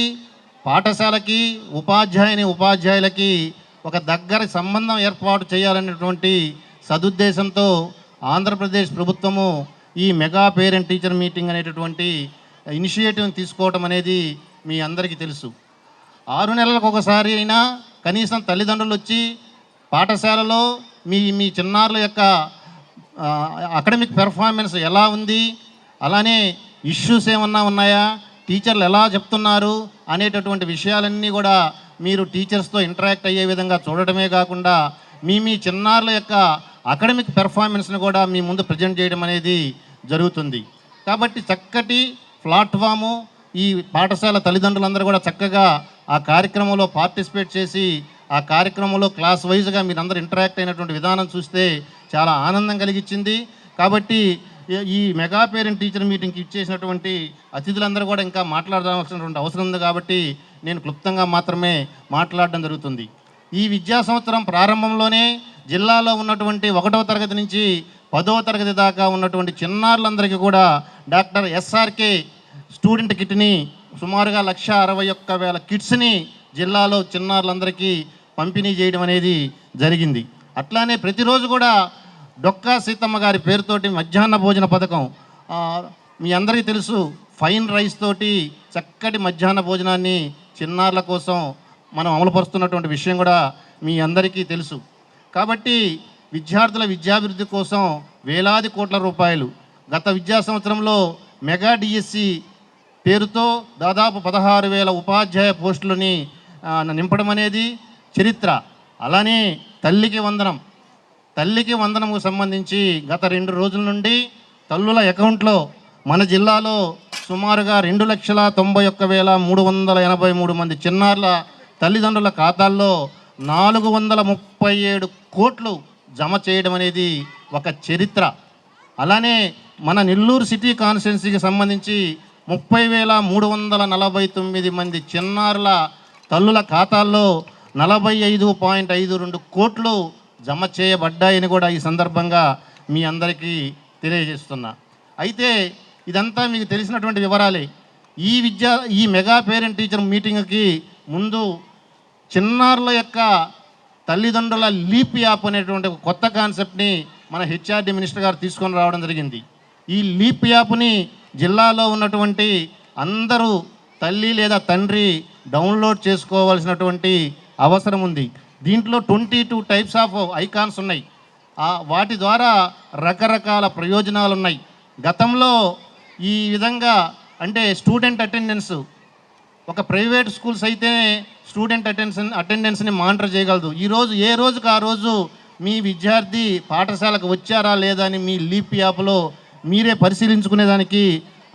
పాఠశాలకి, ఉపాధ్యాయులకి ఒక దగ్గర సంబంధం ఏర్పాటు చేయాలనేటువంటి సదుద్దేశంతో ఆంధ్రప్రదేశ్ ప్రభుత్వము ఈ మెగా పేరెంట్ టీచర్ మీటింగ్ అనేటటువంటి ఇనిషియేటివ్ని తీసుకోవడం అనేది మీ అందరికీ తెలుసు. 6 నెలలకు ఒకసారి అయినా కనీసం తల్లిదండ్రులు వచ్చి పాఠశాలలో మీ చిన్నారుల యొక్క అకాడమిక్ పెర్ఫార్మెన్స్ ఎలా ఉంది, అలానే ఇష్యూస్ ఏమన్నా ఉన్నాయా, టీచర్లు ఎలా చెప్తున్నారు అనేటటువంటి విషయాలన్నీ కూడా మీరు టీచర్స్తో ఇంటరాక్ట్ అయ్యే విధంగా చూడటమే కాకుండా మీ చిన్నారుల యొక్క అకాడమిక్ పెర్ఫార్మెన్స్ని కూడా మీ ముందు ప్రజెంట్ చేయడం అనేది జరుగుతుంది. కాబట్టి చక్కటి ప్లాట్ఫాము ఈ పాఠశాల తల్లిదండ్రులందరూ కూడా చక్కగా ఆ కార్యక్రమంలో పార్టిసిపేట్ చేసి ఆ కార్యక్రమంలో క్లాస్ వైజ్గా మీరందరూ ఇంటరాక్ట్ అయినటువంటి విధానం చూస్తే చాలా ఆనందం కలిగించింది. కాబట్టి ఈ మెగా పేరెంట్ టీచర్ మీటింగ్కి ఇచ్చేసినటువంటి అతిథులందరూ కూడా ఇంకా మాట్లాడాల్సినటువంటి అవసరం ఉంది. కాబట్టి నేను క్లుప్తంగా మాత్రమే మాట్లాడడం జరుగుతుంది. ఈ విద్యా సంవత్సరం ప్రారంభంలోనే జిల్లాలో ఉన్నటువంటి 1వ తరగతి నుంచి 10వ తరగతి దాకా ఉన్నటువంటి చిన్నారులందరికీ కూడా డాక్టర్ ఎస్ఆర్కే స్టూడెంట్ కిట్ని సుమారుగా 161,000 కిట్స్ని జిల్లాలో చిన్నారులందరికీ పంపిణీ చేయడం అనేది జరిగింది. అట్లానే ప్రతిరోజు కూడా డొక్కా సీతమ్మ గారి పేరుతోటి మధ్యాహ్న భోజన పథకం, మీ అందరికీ తెలుసు, ఫైన్ రైస్ తోటి చక్కటి మధ్యాహ్న భోజనాన్ని చిన్నారుల కోసం మనం అమలుపరుస్తున్నటువంటి విషయం కూడా మీ అందరికీ తెలుసు. కాబట్టి విద్యార్థుల విద్యాభివృద్ధి కోసం వేలాది కోట్ల రూపాయలు గత విద్యా సంవత్సరంలో మెగా డిఎస్సి పేరుతో దాదాపు 16,000 ఉపాధ్యాయ పోస్టులని నింపడం అనేది చరిత్ర. అలానే తల్లికి వందనముకు సంబంధించి గత 2 రోజుల నుండి తల్లుల అకౌంట్లో మన జిల్లాలో సుమారుగా 2,91,383 మంది చిన్నారుల తల్లిదండ్రుల ఖాతాల్లో 437 కోట్లు జమ చేయడం అనేది ఒక చరిత్ర. అలానే మన నెల్లూరు సిటీ కాన్స్టిట్యున్సీకి సంబంధించి 30,349 మంది చిన్నారుల తల్లుల ఖాతాల్లో 45.52 కోట్లు జమ చేయబడ్డాయని కూడా ఈ సందర్భంగా మీ అందరికీ తెలియజేస్తున్నా. అయితే ఇదంతా మీకు తెలిసినటువంటి వివరాలే. ఈ మెగా పేరెంట్ టీచర్ మీటింగ్కి ముందు చిన్నారుల యొక్క తల్లిదండ్రుల లీప్ యాప్ అనేటువంటి ఒక కొత్త కాన్సెప్ట్ని మన హెచ్ఆర్డి మినిస్టర్ గారు తీసుకొని రావడం జరిగింది. ఈ లీప్ యాప్ని జిల్లాలో ఉన్నటువంటి అందరూ తల్లి లేదా తండ్రి డౌన్లోడ్ చేసుకోవాల్సినటువంటి అవసరం ఉంది. దీంట్లో 22 టైప్స్ ఆఫ్ ఐకాన్స్ ఉన్నాయి. వాటి ద్వారా రకరకాల ప్రయోజనాలు ఉన్నాయి. గతంలో ఈ విధంగా అంటే స్టూడెంట్ అటెండెన్స్, ఒక ప్రైవేట్ స్కూల్స్ అయితే స్టూడెంట్ అటెండెన్స్ని మానిటర్ చేయగలదు. ఈరోజు ఏ రోజుకు ఆ రోజు మీ విద్యార్థి పాఠశాలకు వచ్చారా లేదా అని మీ లీప్ యాప్లో మీరే పరిశీలించుకునేదానికి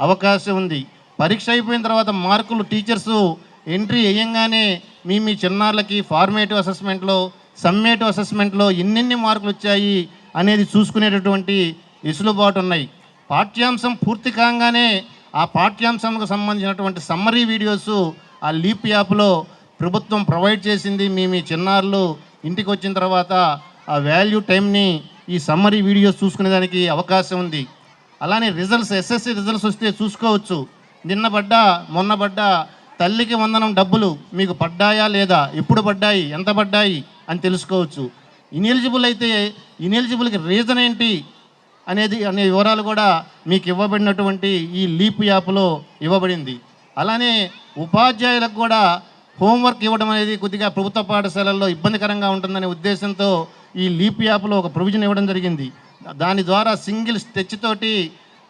అవకాశం ఉంది. పరీక్ష అయిపోయిన తర్వాత మార్కులు టీచర్సు ఎంట్రీ వేయంగానే మీ చిన్నారులకి ఫార్మేటివ్ అసెస్మెంట్లో, సమ్మేటివ్ అసెస్మెంట్లో ఎన్నెన్ని మార్కులు వచ్చాయి అనేది చూసుకునేటటువంటి వెసులుబాటు ఉన్నాయి. పాఠ్యాంశం పూర్తి కాగానే ఆ పాఠ్యాంశంకు సంబంధించినటువంటి సమ్మరీ వీడియోస్ ఆ లీప్ యాప్లో ప్రభుత్వం ప్రొవైడ్ చేసింది. మీ చిన్నారులు ఇంటికి వచ్చిన తర్వాత ఆ వాల్యూ టైంని ఈ సమ్మరీ వీడియోస్ చూసుకునేదానికి అవకాశం ఉంది. అలానే రిజల్ట్స్, ఎస్ఎస్సి రిజల్ట్స్ వస్తే చూసుకోవచ్చు. మొన్న పడ్డ తల్లికి వందనం డబ్బులు మీకు పడ్డాయా లేదా, ఎప్పుడు పడ్డాయి, ఎంత పడ్డాయి అని తెలుసుకోవచ్చు. ఇనెలిజిబుల్ అయితే ఇనెలిజిబుల్కి రీజన్ ఏంటి అనే వివరాలు కూడా మీకు ఇవ్వబడినటువంటి ఈ లీప్ యాప్లో ఇవ్వబడింది. అలానే ఉపాధ్యాయులకు కూడా హోంవర్క్ ఇవ్వడం అనేది కొద్దిగా ప్రభుత్వ పాఠశాలల్లో ఇబ్బందికరంగా ఉంటుందనే ఉద్దేశంతో ఈ లీప్ యాప్లో ఒక ప్రొవిజన్ ఇవ్వడం జరిగింది. దాని ద్వారా సింగిల్ స్టెచ్ తోటి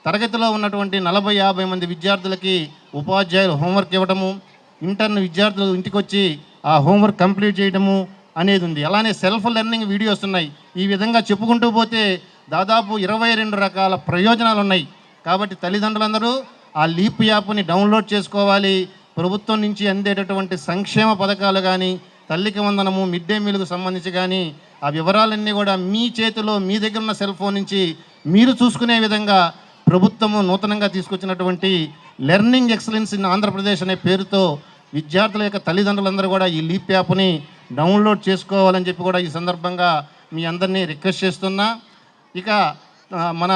తరగతిలో ఉన్నటువంటి 40-50 మంది విద్యార్థులకి ఉపాధ్యాయులు హోంవర్క్ ఇవ్వడము, ఇంటర్న్ విద్యార్థులు ఇంటికి వచ్చి ఆ హోంవర్క్ కంప్లీట్ చేయడము అనేది ఉంది. అలానే సెల్ఫ్ లెర్నింగ్ వీడియోస్ ఉన్నాయి. ఈ విధంగా చెప్పుకుంటూ పోతే దాదాపు 22 రకాల ప్రయోజనాలు ఉన్నాయి. కాబట్టి తల్లిదండ్రులందరూ ఆ లీప్ యాప్ని డౌన్లోడ్ చేసుకోవాలి. ప్రభుత్వం నుంచి అందేటటువంటి సంక్షేమ పథకాలు కానీ, తల్లికి వందనము, మిడ్ డే మీల్కు సంబంధించి కానీ ఆ వివరాలన్నీ కూడా మీ చేతిలో మీ దగ్గర ఉన్న సెల్ ఫోన్ నుంచి మీరు చూసుకునే విధంగా ప్రభుత్వము నూతనంగా తీసుకొచ్చినటువంటి లెర్నింగ్ ఎక్సలెన్స్ ఇన్ ఆంధ్రప్రదేశ్ అనే పేరుతో విద్యార్థుల యొక్క తల్లిదండ్రులందరూ కూడా ఈ లీప్ యాప్ని డౌన్లోడ్ చేసుకోవాలని చెప్పి కూడా ఈ సందర్భంగా మీ అందరినీ రిక్వెస్ట్ చేస్తున్నా. ఇక మన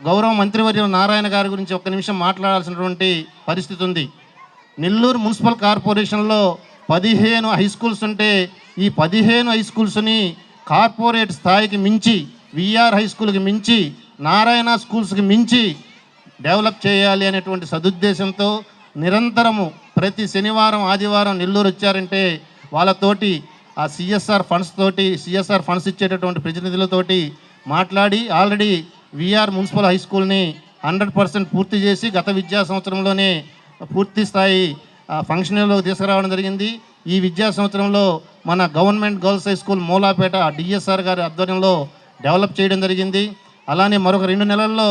గౌరవ మంత్రివర్యులు నారాయణ గారి గురించి ఒక్క నిమిషం మాట్లాడాల్సినటువంటి పరిస్థితి ఉంది. నెల్లూరు మున్సిపల్ కార్పొరేషన్లో 15 హై స్కూల్స్ ఉంటే ఈ 15 హై స్కూల్స్ని కార్పొరేట్ స్థాయికి మించి, విఆర్ హై స్కూల్కి మించి, నారాయణ స్కూల్స్కి మించి డెవలప్ చేయాలి అనేటువంటి సదుద్దేశంతో నిరంతరము ప్రతి శనివారం ఆదివారం నెల్లూరు వచ్చారంటే వాళ్ళతోటి ఆ సిఎస్ఆర్ ఫండ్స్ ఇచ్చేటటువంటి ప్రతినిధులతోటి మాట్లాడి ఆల్రెడీ విఆర్ మున్సిపల్ హై స్కూల్ని 100% పూర్తి చేసి గత విద్యా సంవత్సరంలోనే పూర్తి స్థాయి ఫంక్షన్లోకి తీసుకురావడం జరిగింది. ఈ విద్యా సంవత్సరంలో మన government girls high school Mulapeta DSR గారి ఆధ్వర్యంలో డెవలప్ చేయడం జరిగింది. అలానే మరొక 2 నెలల్లో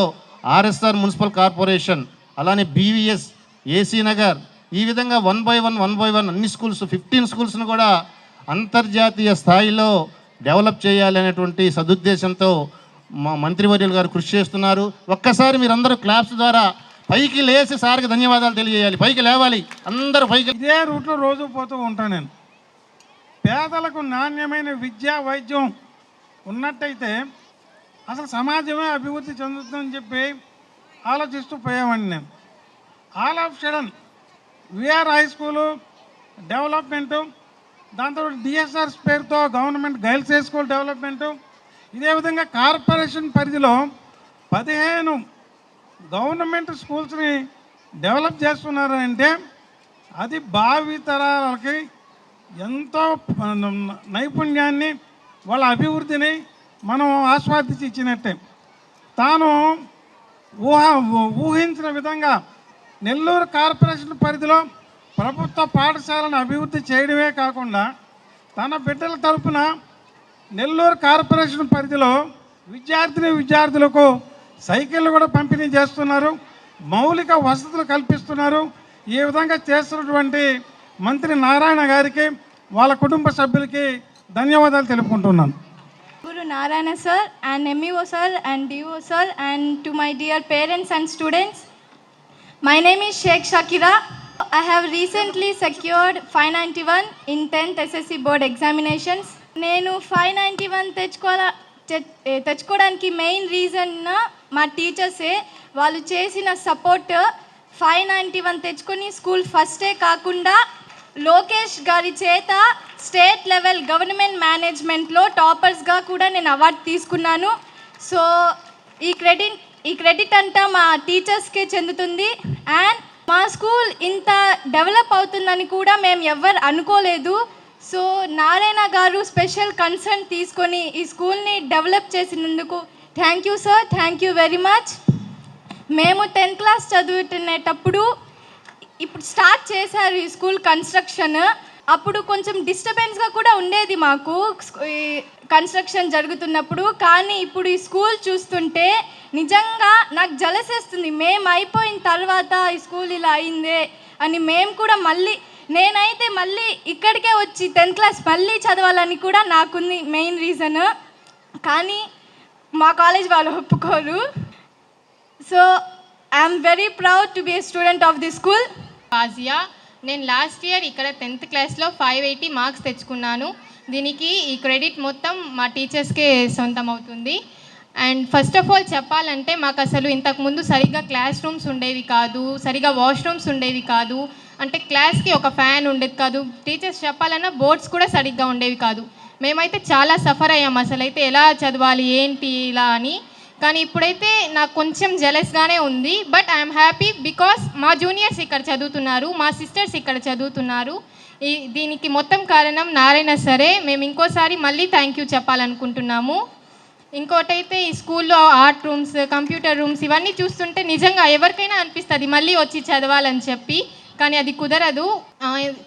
ఆర్ఎస్ఆర్ మున్సిపల్ కార్పొరేషన్, అలానే బీవీఎస్, ఏసీ నగర్, ఈ విధంగా 1 by 1 అన్ని స్కూల్స్ 15 స్కూల్స్ను కూడా అంతర్జాతీయ స్థాయిలో డెవలప్ చేయాలి అనేటువంటి సదుద్దేశంతో మా మంత్రివర్యులు గారు కృషి చేస్తున్నారు. ఒక్కసారి మీరందరూ క్లాప్స్ ద్వారా పైకి లేచి సార్కి ధన్యవాదాలు తెలియజేయాలి. పైకి లేవాలి అందరూ పైకి. ఇదే రూట్లో రోజు పోతూ ఉంటాను నేను. పేదలకు నాణ్యమైన విద్యా వైద్యం ఉన్నట్టయితే అసలు సమాజమే అభివృద్ధి చెందుతుందని చెప్పి ఆలోచిస్తూ పోయేవాడిని నేను. All of sudden VR high school development, దాంతో డిఎస్ఆర్స్ పేరుతో government girls high school development, ఇదే విధంగా కార్పొరేషన్ పరిధిలో 15 గవర్నమెంట్ స్కూల్స్ని డెవలప్ చేస్తున్నారు అంటే అది భావితరాలకి ఎంతో నైపుణ్యాన్ని, వాళ్ళ అభివృద్ధిని మనం ఆస్వాదించి ఇచ్చినట్టే. తాను ఊహించిన విధంగా నెల్లూరు కార్పొరేషన్ పరిధిలో ప్రభుత్వ పాఠశాలను అభివృద్ధి చేయడమే కాకుండా తన బిడ్డల తరపున నెల్లూరు కార్పొరేషన్ పరిధిలో విద్యార్థులకు సైకిళ్ళు కూడా పంపిణీ చేస్తున్నారు, మౌలిక వసతులు కల్పిస్తున్నారు. ఈ విధంగా చేస్తున్నటువంటి మంత్రి నారాయణ గారికి, వాళ్ళ కుటుంబ సభ్యులకి ధన్యవాదాలు తెలుపుకుంటున్నాను. Guru Narayana sir and MEO sir and DO sir and to my dear parents and students. My name is Sheikh Shakira. I have recently secured 591 in 10th SSC board examinations. నేను 591 తెచ్చుకోవడానికి మెయిన్ రీజన్ మా టీచర్సే. వాళ్ళు చేసిన support 591 తెచ్చుకొని school ఫస్టే కాకుండా లోకేష్ గారి చేత స్టేట్ లెవెల్ గవర్నమెంట్ మేనేజ్మెంట్లో టాపర్స్గా కూడా నేను అవార్డు తీసుకున్నాను. సో ఈ క్రెడిట్ అంతా మా టీచర్స్కే చెందుతుంది. అండ్ మా స్కూల్ ఇంత డెవలప్ అవుతుందని కూడా మేము ఎవ్వరు అనుకోలేదు. సో నారాయణ గారు స్పెషల్ కన్సర్న్ తీసుకొని ఈ స్కూల్ని డెవలప్ చేసినందుకు thank you sir, thank you very much. మేము 10th క్లాస్ చదువుతునేటప్పుడు ఇప్పుడు స్టార్ట్ చేశారు ఈ స్కూల్ కన్స్ట్రక్షన్. అప్పుడు కొంచెం డిస్టర్బెన్స్గా కూడా ఉండేది మాకు కన్స్ట్రక్షన్ జరుగుతున్నప్పుడు. కానీ ఇప్పుడు ఈ స్కూల్ చూస్తుంటే నిజంగా నాకు జలసేస్తుంది. మేము అయిపోయిన తర్వాత ఈ స్కూల్ ఇలా అయిందే అని మేము కూడా నేనైతే మళ్ళీ ఇక్కడికే వచ్చి 10th క్లాస్ మళ్ళీ చదవాలని కూడా నాకుంది మెయిన్ రీజన్. కానీ మా కాలేజ్ వాళ్ళు ఒప్పుకోరు. So I'm very proud to be a student of the school. ఆజియా. నేను లాస్ట్ ఇయర్ ఇక్కడ 10th క్లాస్లో 580 మార్క్స్ తెచ్చుకున్నాను. దీనికి ఈ క్రెడిట్ మొత్తం మా టీచర్స్కే సొంతం అవుతుంది. అండ్ ఫస్ట్ ఆఫ్ ఆల్ చెప్పాలంటే మాకు అసలు ఇంతకుముందు సరిగ్గా క్లాస్ రూమ్స్ ఉండేవి కాదు, సరిగ్గా వాష్రూమ్స్ ఉండేవి కాదు, అంటే క్లాస్కి ఒక ఫ్యాన్ ఉండేది కాదు, టీచర్స్ చెప్పాలన్నా బోర్డ్స్ కూడా సరిగ్గా ఉండేవి కాదు. మేమైతే చాలా సఫర్ అయ్యాం అసలైతే ఎలా చదవాలి ఏంటి ఇలా అని. కానీ ఇప్పుడైతే నాకు కొంచెం జెలస్గానే ఉంది. బట్ ఐఎమ్ హ్యాపీ బికాస్ మా జూనియర్స్ ఇక్కడ చదువుతున్నారు, మా సిస్టర్స్ ఇక్కడ చదువుతున్నారు. దీనికి మొత్తం కారణం నారాయణ సరే. మేము ఇంకోసారి మళ్ళీ థ్యాంక్ యూ చెప్పాలనుకుంటున్నాము. ఇంకోటైతే ఈ స్కూల్లో ఆర్ట్ రూమ్స్, కంప్యూటర్ రూమ్స్ ఇవన్నీ చూస్తుంటే నిజంగా ఎవరికైనా అనిపిస్తుంది మళ్ళీ వచ్చి చదవాలని చెప్పి. కానీ అది కుదరదు.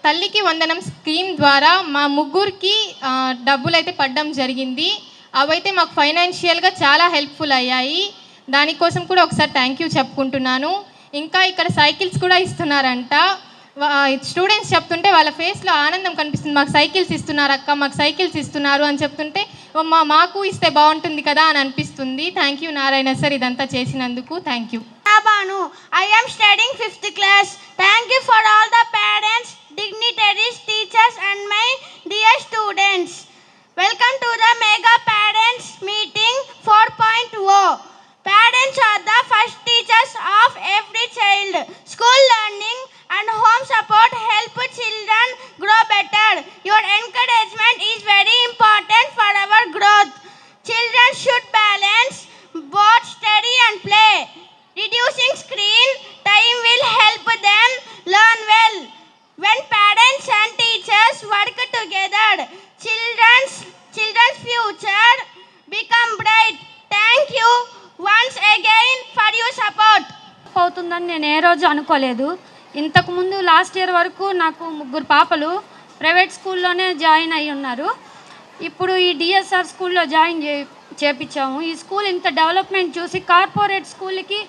తల్లికి వందనం స్కీమ్ ద్వారా మా ముగ్గురికి డబ్బులు అయితే పడడం జరిగింది. అవైతే మాకు ఫైనాన్షియల్గా చాలా హెల్ప్ఫుల్ అయ్యాయి. దానికోసం కూడా ఒకసారి థ్యాంక్ యూ చెప్పుకుంటున్నాను. ఇంకా ఇక్కడ సైకిల్స్ కూడా ఇస్తున్నారంట. స్టూడెంట్స్ చెప్తుంటే వాళ్ళ ఫేస్లో ఆనందం కనిపిస్తుంది. మాకు సైకిల్స్ ఇస్తున్నారు అక్క, మాకు సైకిల్స్ ఇస్తున్నారు అని చెప్తుంటే మాకు ఇస్తే బాగుంటుంది కదా అని అనిపిస్తుంది. థ్యాంక్ యూ నారాయణ సార్ ఇదంతా చేసినందుకు. Thank you. Banu, I am studying 5th class. Thank you for all the parents, dignitaries, teachers and my dear students. Welcome to the Mega Parents Meeting 4.0. Parents are the first teachers of every child. School learning and home support help children grow better. Your encouragement is very important for our growth. Children should balance both study and play. Reducing screen time will help them learn well. When parents and teachers work together, children's future become bright. Thank you once again for your support. అవుతుందని నేను ఏ రోజు అనుకోలేదు. ఇంతకుముందు last year వరకు నాకు 3 పాపలు private స్కూల్లోనే join అయ్యి ఉన్నారు. ఇప్పుడు ఈ డిఎస్ఆర్ స్కూల్లో జాయిన్ చేపించాము. ఈ స్కూల్ ఇంత డెవలప్మెంట్ చూసి కార్పొరేట్ స్కూల్కి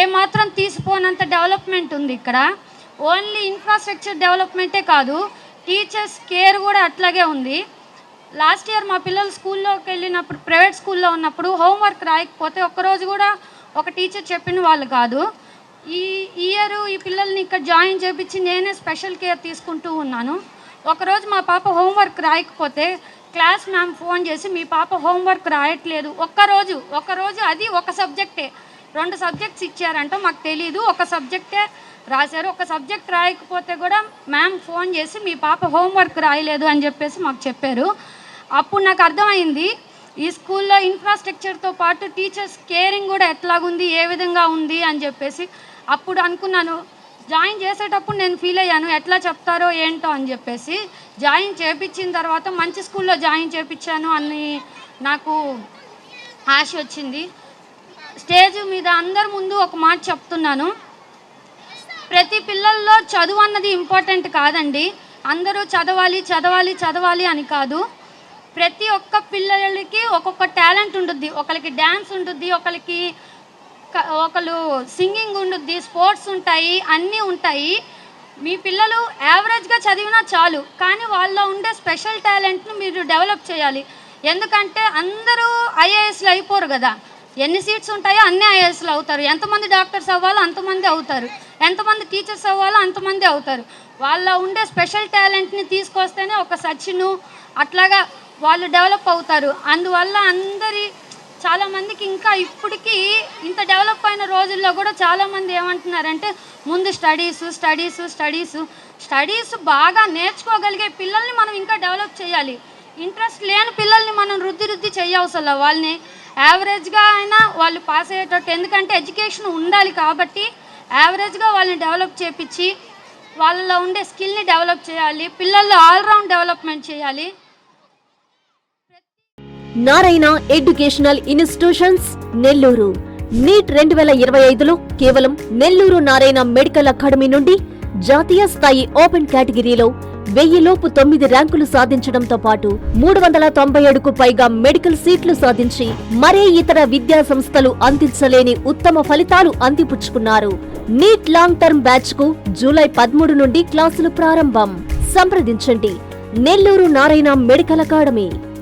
ఏమాత్రం తీసిపోనంత డెవలప్మెంట్ ఉంది ఇక్కడ. ఓన్లీ ఇన్ఫ్రాస్ట్రక్చర్ డెవలప్మెంటే కాదు, టీచర్స్ కేర్ కూడా అట్లాగే ఉంది. లాస్ట్ ఇయర్ మా పిల్లలు స్కూల్లోకి వెళ్ళినప్పుడు, ప్రైవేట్ స్కూల్లో ఉన్నప్పుడు హోంవర్క్ రాయకపోతే ఒక్కరోజు కూడా ఒక టీచర్ చెప్పిన వాళ్ళు కాదు. ఈ ఇయర్ ఈ పిల్లల్ని ఇక్కడ జాయిన్ చేపించి నేనే స్పెషల్ కేర్ తీసుకుంటూ ఉన్నాను. ఒకరోజు మా పాప హోంవర్క్ రాయకపోతే క్లాస్ మ్యామ్ ఫోన్ చేసి మీ పాప హోంవర్క్ రాయట్లేదు, ఒక్కరోజు అది ఒక సబ్జెక్టే, 2 సబ్జెక్ట్స్ ఇచ్చారంట, మాకు తెలీదు, ఒక సబ్జెక్టే రాశారు. ఒక సబ్జెక్ట్ రాయకపోతే కూడా మ్యామ్ ఫోన్ చేసి మీ పాప హోంవర్క్ రాయలేదు అని చెప్పేసి మాకు చెప్పారు. అప్పుడు నాకు అర్థమైంది ఈ స్కూల్లో ఇన్ఫ్రాస్ట్రక్చర్తో పాటు టీచర్స్ కేరింగ్ కూడా ఎట్లాగుంది, ఏ విధంగా ఉంది అని చెప్పేసి. అప్పుడు అనుకున్నాను, జాయిన్ చేసేటప్పుడు నేను ఫీల్ అయ్యాను ఎట్లా చెప్తారో ఏంటో అని చెప్పేసి. జాయిన్ చేయించిన తర్వాత మంచి స్కూల్లో జాయిన్ చేయించాను అని నాకు ఆశ వచ్చింది. స్టేజ్ మీద అందరి ముందు ఒక మాట చెప్తున్నాను, ప్రతి పిల్లల్లో చదువు అన్నది ఇంపార్టెంట్ కాదండి. అందరూ చదవాలి అని కాదు. ప్రతి ఒక్క పిల్లలకి ఒక్కొక్క టాలెంట్ ఉంటుంది. ఒకరికి డ్యాన్స్ ఉంటుంది, ఒకళ్ళు సింగింగ్ ఉంటుంది, స్పోర్ట్స్ ఉంటాయి, అన్నీ ఉంటాయి. మీ పిల్లలు యావరేజ్గా చదివినా చాలు, కానీ వాళ్ళలో ఉండే స్పెషల్ టాలెంట్ను మీరు డెవలప్ చేయాలి. ఎందుకంటే అందరూ ఐఏఎస్లు అయిపోరు కదా, ఎన్ని సీట్స్ ఉంటాయో అన్నీ ఐఏఎస్లు అవుతారు. ఎంతమంది డాక్టర్స్ అవ్వాలో అంతమంది అవుతారు, ఎంతమంది టీచర్స్ అవ్వాలో అంతమంది అవుతారు. వాళ్ళ ఉండే స్పెషల్ టాలెంట్ని తీసుకొస్తేనే ఒక సచిను అట్లాగా వాళ్ళు డెవలప్ అవుతారు. అందువల్ల చాలామందికి ఇంకా ఇప్పటికీ ఇంత డెవలప్ అయిన రోజుల్లో కూడా చాలామంది ఏమంటున్నారంటే ముందు స్టడీస్ బాగా నేర్చుకోగలిగే పిల్లల్ని మనం ఇంకా డెవలప్ చేయాలి. ఇంట్రెస్ట్ లేని పిల్లల్ని మనం రుద్ది చేయవసరం, వాళ్ళని యావరేజ్గా అయినా వాళ్ళు పాస్ అయ్యేటట్టు, ఎందుకంటే ఎడ్యుకేషన్ ఉండాలి కాబట్టి యావరేజ్గా వాళ్ళని డెవలప్ చేపించి వాళ్ళలో ఉండే స్కిల్ని డెవలప్ చేయాలి. పిల్లల్లో ఆల్రౌండ్ డెవలప్మెంట్ చేయాలి. Narayana educational institutions Nellore. NEET 2025లో కేవలం నెల్లూరు నారాయణ మెడికల్ అకాడమీ నుండి జాతీయ స్థాయి ఓపెన్ కేటగిరీలో 1000 లోపు 9 ర్యాంకులు సాధించడంతో పాటు 397కు పైగా మెడికల్ సీట్లు సాధించి మరే ఇతర విద్యా సంస్థలు అందించలేని ఉత్తమ ఫలితాలు అందిపుచ్చుకున్నారు. నీట్ లాంగ్ టర్మ్ బ్యాచ్ కు జూలై 13 నుండి క్లాసులు ప్రారంభం. సంప్రదించండి నెల్లూరు నారాయణ మెడికల్ అకాడమీ.